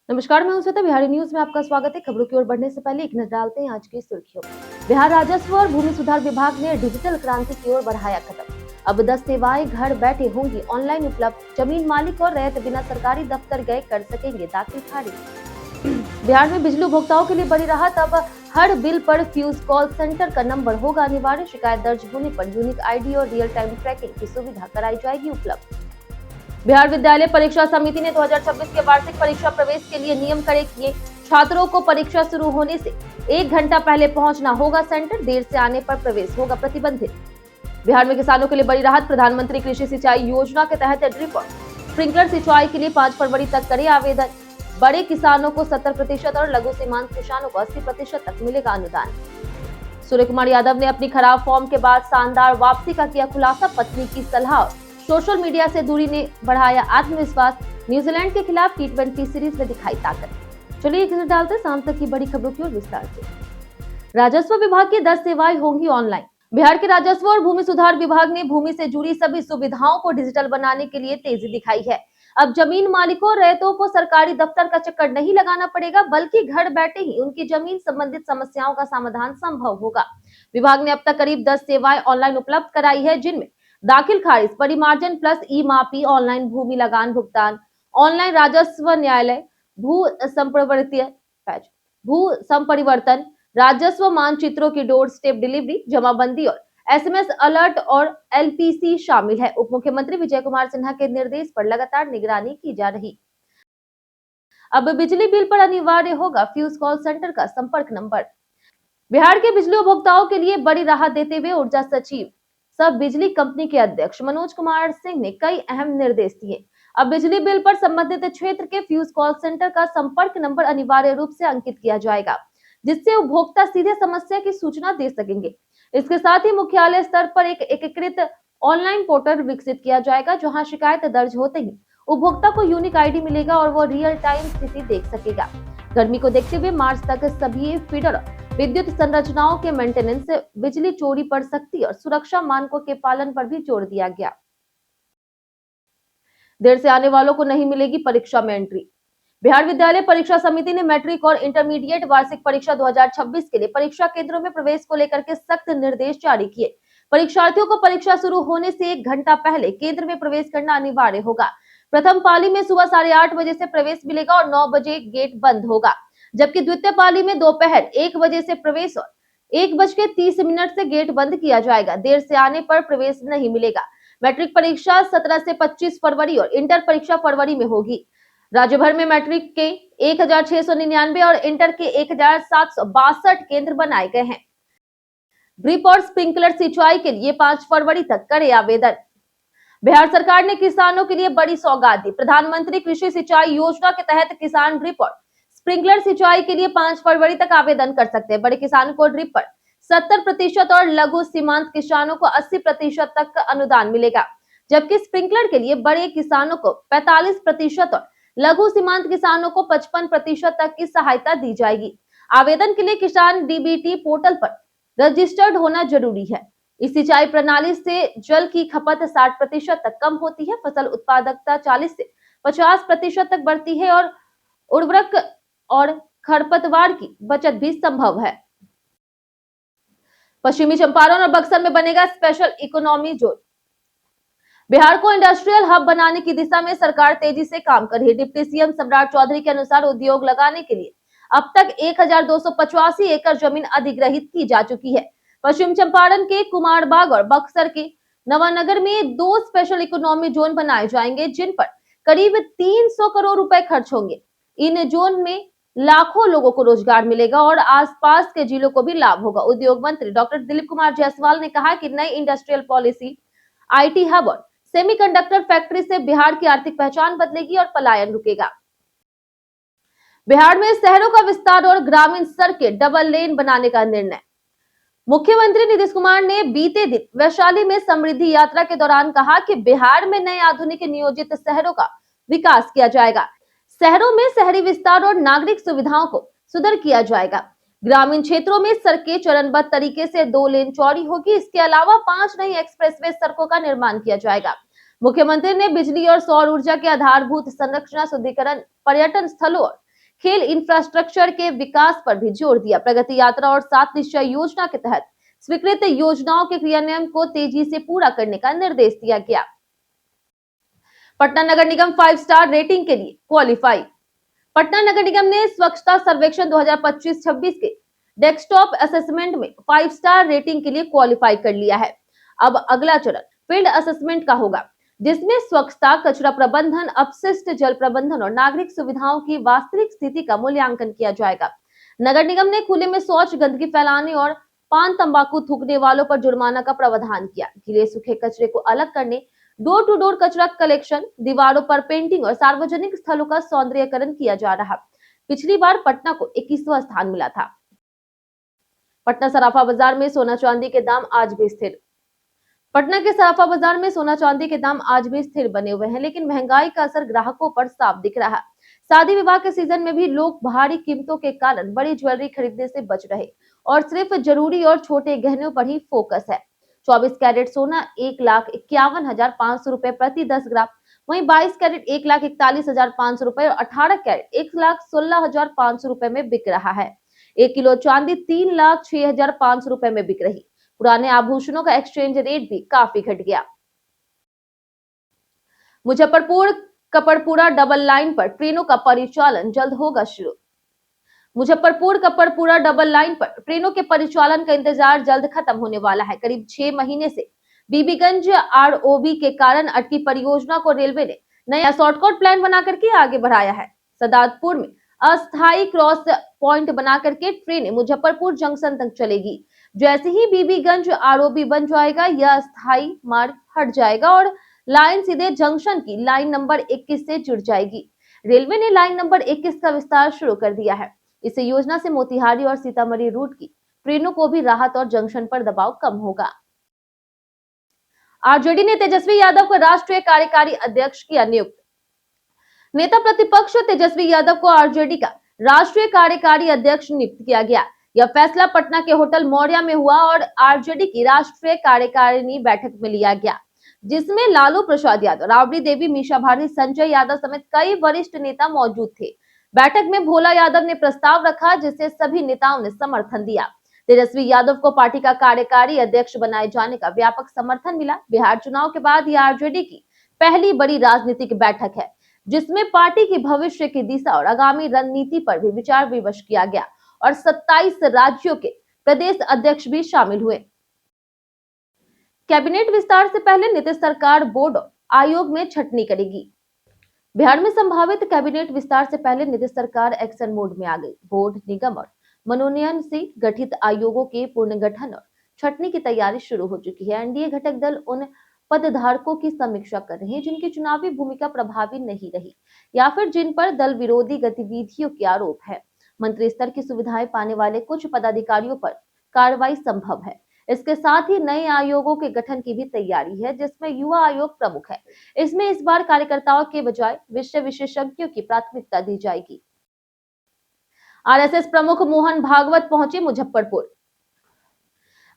नमस्कार, मैं हूं श्वेता। बिहारी न्यूज में आपका स्वागत है। खबरों की ओर बढ़ने से पहले एक नजर डालते हैं आज की सुर्खियों में। बिहार राजस्व और भूमि सुधार विभाग ने डिजिटल क्रांति की ओर बढ़ाया कदम। अब 10 सेवाएं घर बैठे होंगी ऑनलाइन उपलब्ध। जमीन मालिक और रैयत बिना सरकारी दफ्तर गए कर सकेंगे दाखिल खारिज। बिहार में बिजली उपभोक्ताओं के लिए बड़ी राहत। अब हर बिल पर फ्यूज कॉल सेंटर का नंबर होगा अनिवार्य। शिकायत दर्ज होने पर यूनिक आईडी और रियल टाइम ट्रैकिंग की सुविधा कराई जाएगी उपलब्ध। बिहार विद्यालय परीक्षा समिति ने 2026 के वार्षिक परीक्षा प्रवेश के लिए नियम कड़े किए। छात्रों को परीक्षा शुरू होने से 1 घंटा पहले पहुंचना होगा सेंटर। देर से आने पर प्रवेश होगा प्रतिबंधित। बिहार में किसानों के लिए बड़ी राहत। प्रधानमंत्री कृषि सिंचाई योजना के तहत ड्रिप और स्प्रिंकलर सिंचाई के लिए 5 फरवरी तक करे आवेदन। बड़े किसानों को 70% और लघु सीमांत किसानों को 80% तक मिलेगा अनुदान। सूर्य कुमार यादव ने अपनी खराब फॉर्म के बाद शानदार वापसी का किया खुलासा। पत्नी की सलाह, सोशल मीडिया से दूरी ने बढ़ाया आत्मविश्वास। न्यूजीलैंड के खिलाफ T20 सीरीज में दिखाई ताकत। चलिए एक नजर डालते हैं शाम तक की बड़ी खबरों की ओर विस्तार से। राजस्व विभाग की 10 सेवाएं होंगी ऑनलाइन। बिहार के राजस्व और भूमि सुधार विभाग ने भूमि से जुड़ी सभी सुविधाओं को डिजिटल बनाने के लिए तेजी दिखाई है। अब जमीन मालिकों और रैयतों को सरकारी दफ्तर का चक्कर नहीं लगाना पड़ेगा, बल्कि घर बैठे ही उनकी जमीन संबंधित समस्याओं का समाधान संभव होगा। विभाग ने अब तक करीब 10 सेवाएं ऑनलाइन उपलब्ध कराई है, जिनमें दाखिल खारिज, परिमार्जन प्लस ई मापी, ऑनलाइन भूमि लगान भुगतान, ऑनलाइन राजस्व न्यायालय, भू संपरिवर्तन, राजस्व मानचित्रों की डोर स्टेप डिलीवरी, जमाबंदी और एसएमएस अलर्ट और एलपीसी शामिल है। उप मुख्यमंत्री विजय कुमार सिन्हा के निर्देश पर लगातार निगरानी की जा रही। अब बिजली बिल पर अनिवार्य होगा फ्यूज कॉल सेंटर का संपर्क नंबर। बिहार के बिजली उपभोक्ताओं के लिए बड़ी राहत देते हुए ऊर्जा सचिव सब बिजली कंपनी के अध्यक्ष मनोज कुमार सिंह ने कई अहम निर्देश दिए। अब बिजली बिल पर संबंधित क्षेत्र के फ्यूज कॉल सेंटर का संपर्क नंबर अनिवार्य रूप से अंकित किया जाएगा, जिससे उपभोक्ता सीधे समस्या की सूचना दे सकेंगे। इसके साथ ही मुख्यालय स्तर पर एक एकीकृत ऑनलाइन पोर्टल विकसित किया जाएगा, जहां शिकायत दर्ज होते ही उपभोक्ता को यूनिक आईडी मिलेगा और वो रियल टाइम स्थिति देख सकेगा। गर्मी को देखते हुए मार्च तक सभी फीडर विद्युत संरचनाओं के मेंटेनेंस, बिजली चोरी पड़ सकती और सुरक्षा मानकों के पालन पर भी जोर दिया गया। देर से आने वालों को नहीं मिलेगी परीक्षा में एंट्री। बिहार विद्यालय परीक्षा समिति ने मैट्रिक और इंटरमीडिएट वार्षिक परीक्षा 2026 के लिए परीक्षा केंद्रों में प्रवेश को लेकर के सख्त निर्देश जारी किए। परीक्षार्थियों को परीक्षा शुरू होने से 1 घंटा पहले केंद्र में प्रवेश करना अनिवार्य होगा। प्रथम पाली में सुबह 8:30 बजे से प्रवेश मिलेगा और 9 बजे गेट बंद होगा, जबकि द्वितीय पाली में दोपहर 1 बजे से प्रवेश और 1:30 से गेट बंद किया जाएगा। देर से आने पर प्रवेश नहीं मिलेगा। मैट्रिक परीक्षा 17 से 25 फरवरी और इंटर परीक्षा फरवरी में होगी। राज्य भर में मैट्रिक के 1699 और इंटर के 1762 केंद्र बनाए गए हैं। ड्रिप और स्प्रिंकलर सिंचाई के लिए 5 फरवरी तक करें आवेदन। बिहार सरकार ने किसानों के लिए बड़ी सौगात दी। प्रधानमंत्री कृषि सिंचाई योजना के तहत किसान ड्रिप और स्प्रिंकलर सिंचाई के लिए 5 फरवरी तक आवेदन कर सकते हैं। बड़े किसानों को ड्रिप पर 70% और लघु सीमांत किसानों को 80% तक का अनुदान मिलेगा, जबकि स्प्रिंकलर के लिए बड़े किसानों को 45% और लघु सीमांत किसानों को 55% तक की सहायता दी जाएगी। आवेदन के लिए किसान डीबीटी पोर्टल पर रजिस्टर्ड होना जरूरी है। इस सिंचाई प्रणाली से जल की खपत 60% तक कम होती है, फसल उत्पादकता 40 से 50% तक बढ़ती है और उर्वरक और खरपतवार की बचत भी संभव है। पश्चिमी चंपारण और बक्सर में बनेगा स्पेशल इकोनॉमी जोन। बिहार को इंडस्ट्रियल हब बनाने की दिशा में सरकार तेजी से काम कर रही है। डिप्टी सीएम सम्राट चौधरी के अनुसार उद्योग लगाने के लिए अब तक 1285 एकड़ जमीन अधिग्रहित की जा चुकी है। पश्चिम चंपारण के कुमारबाग और बक्सर के नवानगर में 2 स्पेशल इकोनॉमी जोन बनाए जाएंगे, जिन पर करीब 300 करोड़ रुपए खर्च होंगे। इन जोन में लाखों लोगों को रोजगार मिलेगा और आसपास के जिलों को भी लाभ होगा। उद्योग मंत्री डॉक्टर दिलीप कुमार जायसवाल ने कहा कि नई इंडस्ट्रियल पॉलिसी आईटी हब और सेमीकंडक्टर फैक्ट्री से बिहार की आर्थिक पहचान बदलेगी और पलायन रुकेगा। बिहार में शहरों का विस्तार और ग्रामीण सड़कें डबल लेन बनाने का निर्णय। मुख्यमंत्री नीतीश कुमार ने बीते दिन वैशाली में समृद्धि यात्रा के दौरान कहा कि बिहार में नए आधुनिक नियोजित शहरों का विकास किया जाएगा। शहरों में शहरी विस्तार और नागरिक सुविधाओं को सुदृढ़ किया जाएगा। ग्रामीण क्षेत्रों में सड़कें चरणबद्ध तरीके से 2 लेन चौड़ी होगी। इसके अलावा 5 नई एक्सप्रेसवे सड़कों का निर्माण किया जाएगा। मुख्यमंत्री ने बिजली और सौर ऊर्जा के आधारभूत संरचना सुदृढ़ीकरण, पर्यटन स्थलों और खेल इंफ्रास्ट्रक्चर के विकास पर भी जोर दिया। प्रगति यात्रा और 7 निश्चय योजना के तहत स्वीकृत योजनाओं के क्रियान्वयन को तेजी से पूरा करने का निर्देश दिया गया। पटना नगर निगम 5 स्टार रेटिंग के लिए क्वालिफाई। पटना नगर निगम ने स्वच्छता सर्वेक्षण 2025-26 के डेस्कटॉप असेसमेंट में 5 स्टार रेटिंग के लिए क्वालिफाई कर लिया है। अब अगला चरण फील्ड असेसमेंट का होगा, जिसमें स्वच्छता, कचरा प्रबंधन, अपशिष्ट जल प्रबंधन और नागरिक सुविधाओं की वास्तविक स्थिति का मूल्यांकन किया जाएगा। नगर निगम ने खुले में शौच, गंदगी फैलाने और पान तंबाकू थूकने वालों पर जुर्माना का प्रावधान किया। गीले सूखे कचरे को अलग करने, डोर टू डोर कचरा कलेक्शन, दीवारों पर पेंटिंग और सार्वजनिक स्थलों का सौंदर्यीकरण किया जा रहा। पिछली बार पटना को 21वां स्थान मिला था। पटना सराफा बाजार में सोना चांदी के दाम आज भी स्थिर। पटना के सराफा बाजार में सोना चांदी के दाम आज भी स्थिर बने हुए हैं, लेकिन महंगाई का असर ग्राहकों पर साफ दिख रहा है। शादी विवाह के सीजन में भी लोग भारी कीमतों के कारण बड़ी ज्वेलरी खरीदने से बच रहे और सिर्फ जरूरी और छोटे गहनों पर ही फोकस है। 24 कैरेट सोना 1,51,500 रुपए प्रति 10 ग्राम, वहीं 22 कैरेट 1,41,500 रुपए और 18 कैरेट 1,16,500 रुपए में बिक रहा है। 1 किलो चांदी 3,06,500 रुपए में बिक रही। पुराने आभूषणों का एक्सचेंज रेट भी काफी घट गया। मुजफ्फरपुर कपड़पुरा डबल लाइन पर ट्रेनों का परिचालन जल्द होगा शुरू। मुजफ्फरपुर कपड़पुरा डबल लाइन पर ट्रेनों के परिचालन का इंतजार जल्द खत्म होने वाला है। करीब 6 महीने से बीबीगंज आरओबी के कारण अटकी परियोजना को रेलवे ने नया शॉर्टकट प्लान बनाकर के आगे बढ़ाया है। सदातपुर में अस्थायी क्रॉस पॉइंट बनाकर के ट्रेनें मुजफ्फरपुर जंक्शन तक चलेगी। जैसे ही बीबीगंज आरओबी बन जाएगा, यह अस्थायी मार्ग हट जाएगा और लाइन सीधे जंक्शन की लाइन नंबर 21 से जुड़ जाएगी। रेलवे ने लाइन नंबर 21 का विस्तार शुरू कर दिया है। इस योजना से मोतिहारी और सीतामढ़ी रूट की ट्रेनों को भी राहत और जंक्शन पर दबाव कम होगा। आरजेडी ने तेजस्वी यादव को राष्ट्रीय कार्यकारी अध्यक्ष किया नियुक्त। नेता प्रतिपक्ष तेजस्वी यादव को आरजेडी का राष्ट्रीय कार्यकारी अध्यक्ष नियुक्त किया गया। यह फैसला पटना के होटल मौर्या में हुआ और आरजेडी की राष्ट्रीय कार्यकारिणी बैठक में लिया गया, जिसमें लालू प्रसाद यादव, राबड़ी देवी, मीशा भारती, संजय यादव समेत कई वरिष्ठ नेता मौजूद थे। बैठक में भोला यादव ने प्रस्ताव रखा, जिसे सभी नेताओं ने समर्थन दिया। तेजस्वी यादव को पार्टी का कार्यकारी अध्यक्ष बनाए जाने का व्यापक समर्थन मिला। बिहार चुनाव के बाद यह आरजेडी की पहली बड़ी राजनीतिक बैठक है, जिसमें पार्टी की भविष्य की दिशा और आगामी रणनीति पर भी विचार विमर्श किया गया और 27 राज्यों के प्रदेश अध्यक्ष भी शामिल हुए। कैबिनेट विस्तार से पहले नीतीश सरकार बोर्ड और आयोग में छटनी करेगी। बिहार में संभावित कैबिनेट विस्तार से पहले नीतीश सरकार एक्शन मोड में आ गई। बोर्ड, निगम और मनोनयन से गठित आयोगों के पुनर्गठन और छटनी की तैयारी शुरू हो चुकी है। एनडीए घटक दल उन पदधारकों की समीक्षा कर रहे हैं जिनकी चुनावी भूमिका प्रभावी नहीं रही या फिर जिन पर दल विरोधी गतिविधियों के आरोप है। मंत्री स्तर की सुविधाएं पाने वाले कुछ पदाधिकारियों पर कार्रवाई संभव है। इसके साथ ही नए आयोगों के गठन की भी तैयारी है, जिसमें युवा आयोग प्रमुख है। इसमें इस बार कार्यकर्ताओं के बजाय विषय विशेषज्ञों की प्राथमिकता दी जाएगी। आरएसएस प्रमुख मोहन भागवत पहुंचे मुजफ्फरपुर।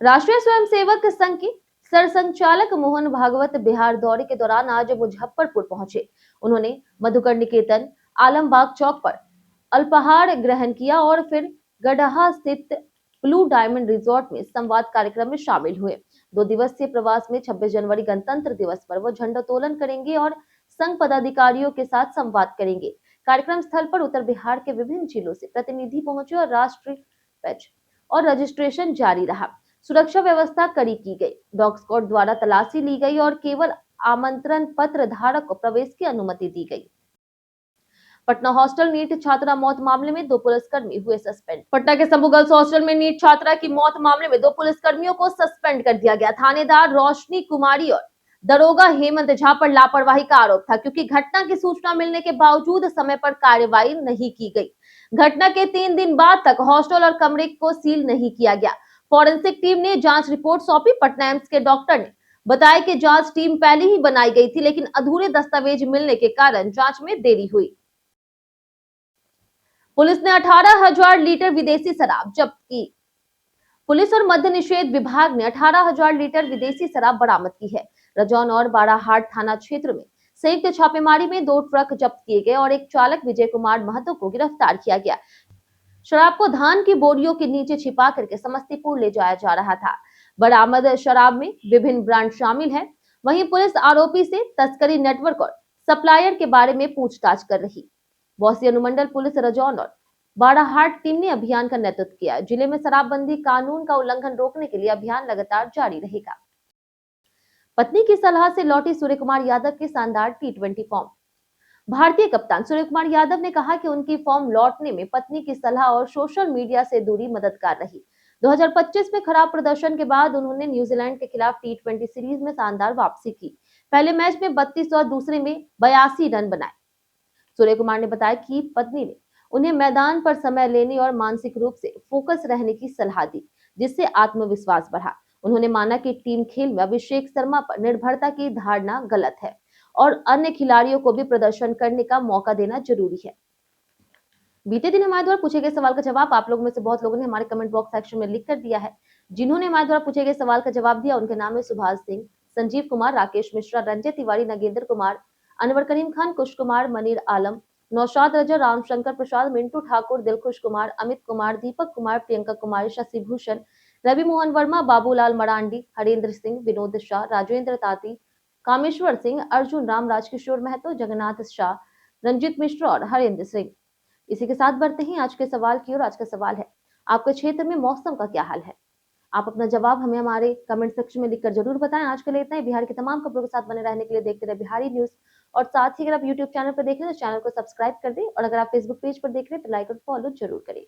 राष्ट्रीय स्वयंसेवक संघ के सरसंघचालक मोहन भागवत बिहार दौरे के दौरान आज मुजफ्फरपुर पहुंचे। उन्होंने मधुकर निकेतन, आलमबाग चौक पर अल्पाहार ग्रहण किया और फिर गढ़हा स्थित ब्लू डायमंड रिजॉर्ट में संवाद कार्यक्रम में शामिल हुए। 2 दिवसीय प्रवास में 26 जनवरी गणतंत्र दिवस पर वो झंडोत्तोलन करेंगे और संघ पदाधिकारियों के साथ संवाद करेंगे। कार्यक्रम स्थल पर उत्तर बिहार के विभिन्न जिलों से प्रतिनिधि पहुंचे और राष्ट्रीय पैच और रजिस्ट्रेशन जारी रहा। सुरक्षा व्यवस्था कड़ी की गई। डॉग स्क्वाड द्वारा तलाशी ली गई और केवल आमंत्रण पत्र धारक को प्रवेश की अनुमति दी गई। पटना हॉस्टल नीट छात्रा मौत मामले में 2 पुलिसकर्मी हुए सस्पेंड। पटना के शंभू गर्ल्स हॉस्टल में नीट छात्रा की मौत मामले में 2 पुलिसकर्मियों को सस्पेंड कर दिया गया। थानेदार रोशनी कुमारी और दरोगा हेमंत झा पर लापरवाही का आरोप था, क्योंकि घटना की सूचना मिलने के बावजूद समय पर कार्रवाई नहीं की गई। घटना के 3 दिन बाद तक हॉस्टल और कमरे को सील नहीं किया गया। फॉरेंसिक टीम ने जांच रिपोर्ट सौंपी। पटना एम्स के डॉक्टर ने बताया कि जांच टीम पहले ही बनाई गई थी, लेकिन अधूरे दस्तावेज मिलने के कारण जांच में देरी हुई। पुलिस ने 18,000 लीटर विदेशी शराब जब्त की। पुलिस और मद्य निषेध विभाग ने 18,000 लीटर विदेशी शराब बरामद की है। रजौन और बाराहाट थाना क्षेत्र में संयुक्त छापेमारी में 2 ट्रक जब्त किए गए और एक चालक विजय कुमार महतो को गिरफ्तार किया गया। शराब को धान की बोरियों के नीचे छिपा करके समस्तीपुर ले जाया जा रहा था। बरामद शराब में विभिन्न ब्रांड शामिल है। वहीं पुलिस आरोपी से तस्करी नेटवर्क और सप्लायर के बारे में पूछताछ कर रही। बौसी अनुमंडल पुलिस रजौन और बाड़ाहाट टीम ने अभियान का नेतृत्व किया। जिले में शराबबंदी कानून का उल्लंघन रोकने के लिए अभियान लगातार जारी रहेगा। पत्नी की सलाह से लौटी सूर्य कुमार यादव की शानदार टी20 फॉर्म। भारतीय कप्तान सूर्य कुमार यादव ने कहा कि उनकी फॉर्म लौटने में पत्नी की सलाह और सोशल मीडिया से दूरी मददगार रही। 2025 में खराब प्रदर्शन के बाद उन्होंने न्यूजीलैंड के खिलाफ टी20 सीरीज में शानदार वापसी की। पहले मैच में 32 और दूसरे में 82 रन बनाए। सूर्य कुमार ने बताया कि पत्नी ने उन्हें मैदान पर समय लेने और मानसिक रूप से फोकस रहने की सलाह दी, जिससे आत्मविश्वास बढ़ा। उन्होंने माना कि टीम खेल में अभिषेक शर्मा पर निर्भरता की धारणा गलत है और अन्य खिलाड़ियों को भी प्रदर्शन करने का मौका देना जरूरी है। बीते दिन हमारे द्वारा पूछे गए सवाल का जवाब आप लोगों में से बहुत लोगों ने हमारे कमेंट बॉक्स सेक्शन में लिख कर दिया है। जिन्होंने हमारे द्वारा पूछे गए सवाल का जवाब दिया उनके नाम है सुभाष सिंह, संजीव कुमार, राकेश मिश्रा, रंजित तिवारी, नगेंद्र कुमार, अनवर करीम खान, कुश कुमार, मनीर आलम, नौशाद रजा, रामशंकर प्रसाद, मिंटू ठाकुर, दिलखुश कुमार, अमित कुमार, दीपक कुमार, प्रियंका कुमारी, शशि भूषण, रवि मोहन वर्मा, बाबूलाल मरांडी, हरेंद्र सिंह, विनोद शाह, राजेंद्र ताती, कामेश्वर सिंह, अर्जुन राम, राजकिशोर महतो, जगन्नाथ शाह, रंजित मिश्रा और हरेंद्र सिंह। इसी के साथ बढ़ते हैं आज के सवाल की ओर। आज का सवाल है, आपके क्षेत्र में मौसम का क्या हाल है? आप अपना जवाब हमें हमारे कमेंट सेक्शन में लिखकर जरूर बताएं। आज के लिए इतना ही। बिहार की तमाम खबरों के साथ बने रहने के लिए देखते रहे बिहारी न्यूज। और साथ ही अगर आप यूट्यूब चैनल पर देख रहे हैं तो चैनल को सब्सक्राइब कर दें और अगर आप फेसबुक पेज पर देख रहे हैं तो लाइक और फॉलो जरूर करें।